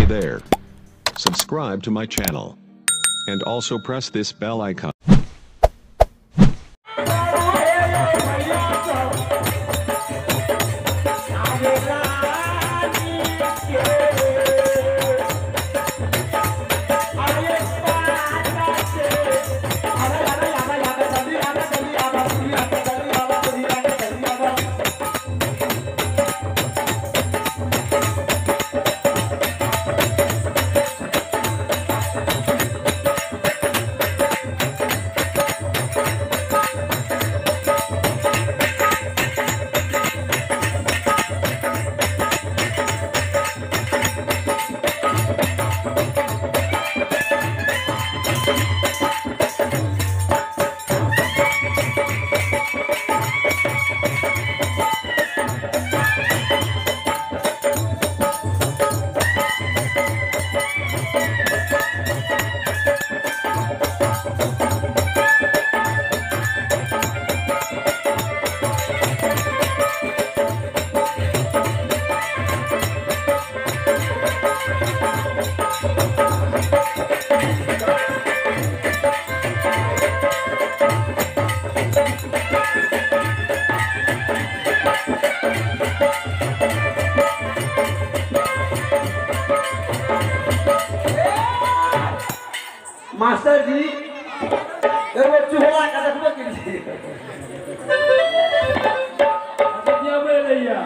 Hey there. Subscribe to my channel. And also press this bell icon. Master जी एगो चूहा का देखबो कीजिए भरतिया में लैया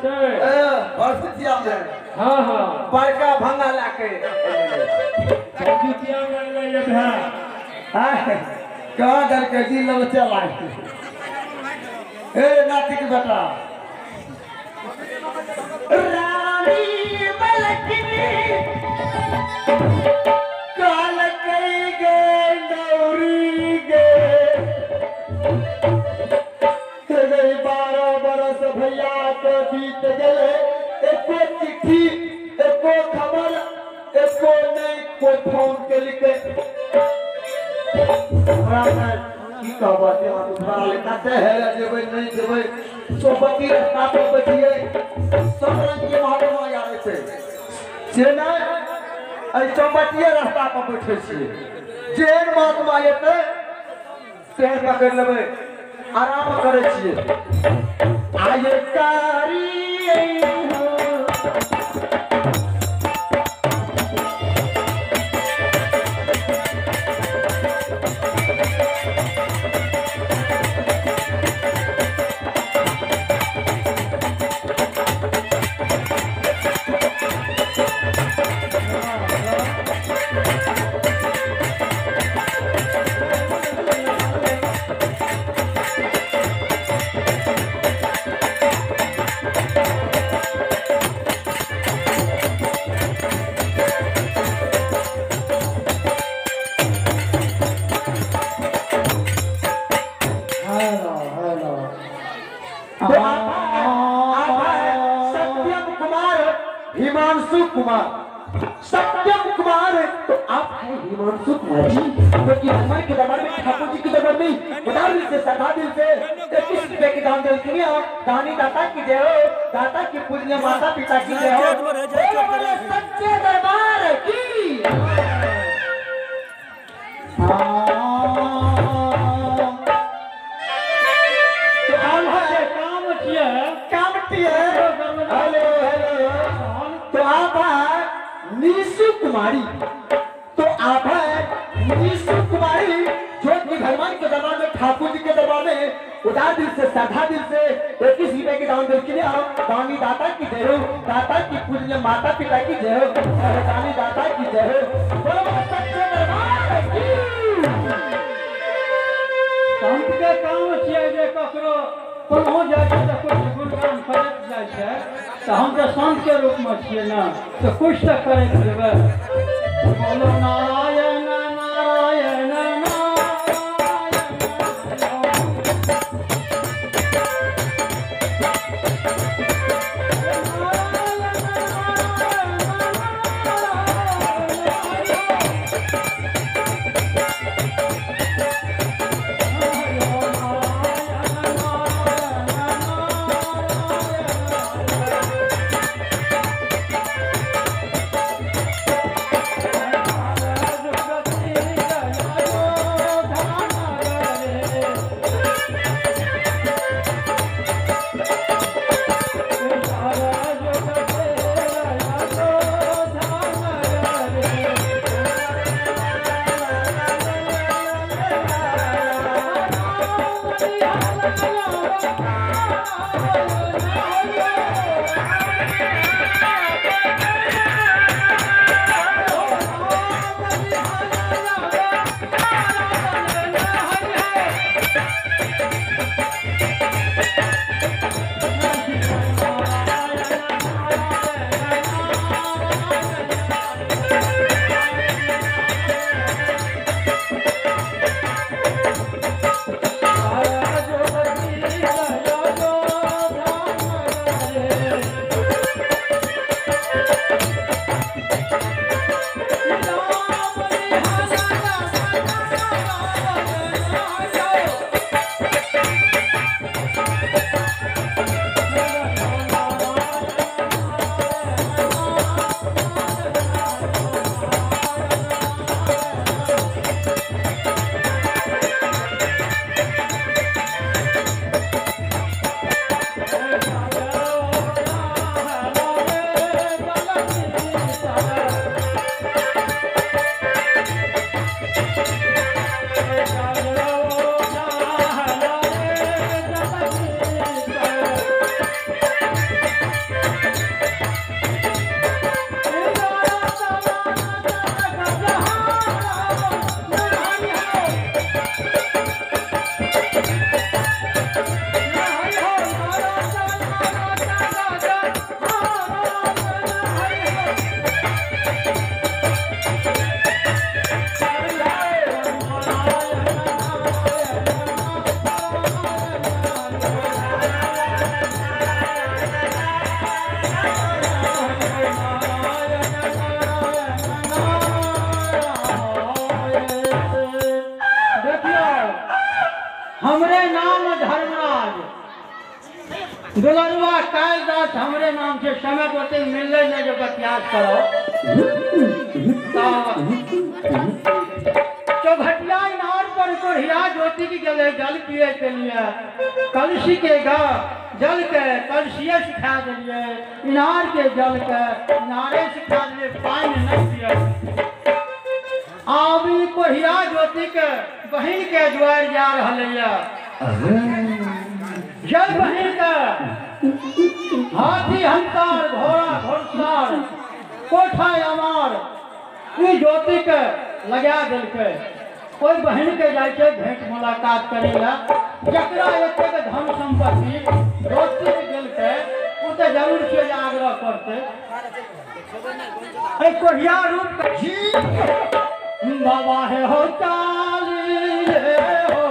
छे भरतिया में हां हां बड़का भंगा लाके भरतिया में लैया भाई हां कहां डर के दिल में चला ए नाती की बेटा रानी मलकनी काल कई गे नौरी गे तेरे 12 बरस भैया तो बीत गए एको चिट्ठी एको खबर एको नहीं कोई फोन के लिखे हमरा की कहबा ते हम उठा लेता ते है जेबै नहीं जेबै सोपति रास्ता पर बैठिए सब रंग के महात्मा यार छै से नहीं ऐसा बटिया रास्ता पर बैठे छिए जेन महात्मा एते तेहन पकड़ लेबै आराम करे छिए आये कारी हो हिमांशु कुमार सत्यम कुमार तो आप हैं हिमांशु कुमार जी जो कि हमारे के दरबार में ठाकुर जी के दरबार में उदार दिल से सदा दिल से 21 रुपए की दान दे के हो दानी दाता की जय हो दाता की पूजनीय माता पिता की जय हो सच्चे दरबार की हेलो तो आप निशु कुमारी तो आप निशु कुमारी जो कि भगवान के दरबार में ठाकुर जी के दरबार में उदार दिल से श्रद्धा दिल से 21 रुपए की दान दे के लिए दानी दाता की जय हो दाता की पूजनीय माता पिता की जय हो दानी दाता की जय हो बोलो सच्चे दरबार की संत के काम छिए जे ककरो कोनो जाके त कुछ गुणगान करत जाय छै त हम त संत के रूप में छिए ना तो कुछ त करैत जेबै बोलो नारायण नारायण बबुआ काल रात हमरे नाम से समय होते मिलले न जो बतियात करो तो घटिया इनार पर कोढ़िया ज्योति की गले जल पिए के लिए कलशी के गा जल के कलशिया सिखा दिए इनार के जल के इनारे सिखा दिए पानी नहीं पिए आवी कोढ़िया ज्योति के बहन के द्वार जा रहा जल बहन का हाथी हंकार घोड़ा घोड़सार कोठा अमार ई ज्योति के लगा दिल के कोई बहन के जाए भेंट मुलाकात करेगा जकरा एक धन संपत्ति ज्योति के दिल के वो तो जरूर से आग्रह करते कोढ़िया रूप का जी बाबा है हो चाली हो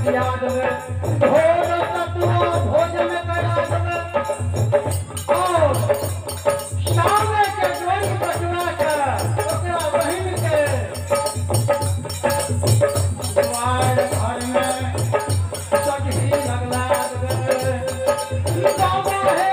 खिया देवे भोज तत्व भोज में करा देवे और शाम के जोई बचना के ओकरा बहिन के द्वार घर में सजही लगला देवे गाँव है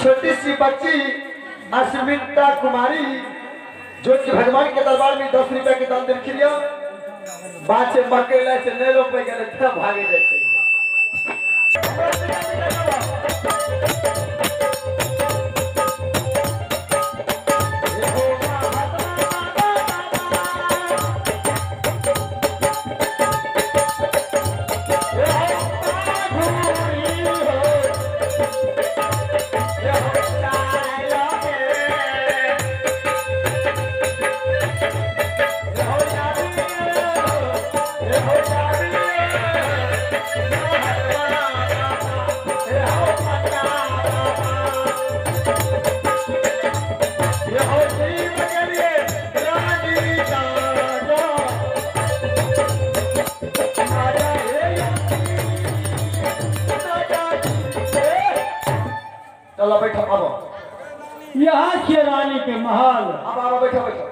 छोटी सी बच्ची अस्मिता कुमारी जो कि भगवान के दरबार में 10 रुपया के दान देख लिया बात से मकेला से नहीं रोक पे गए तब भागे जैसे Yeah. चलो बैठो अब यहाँ छियै रानी के महल। अब आओ बैठो बैठो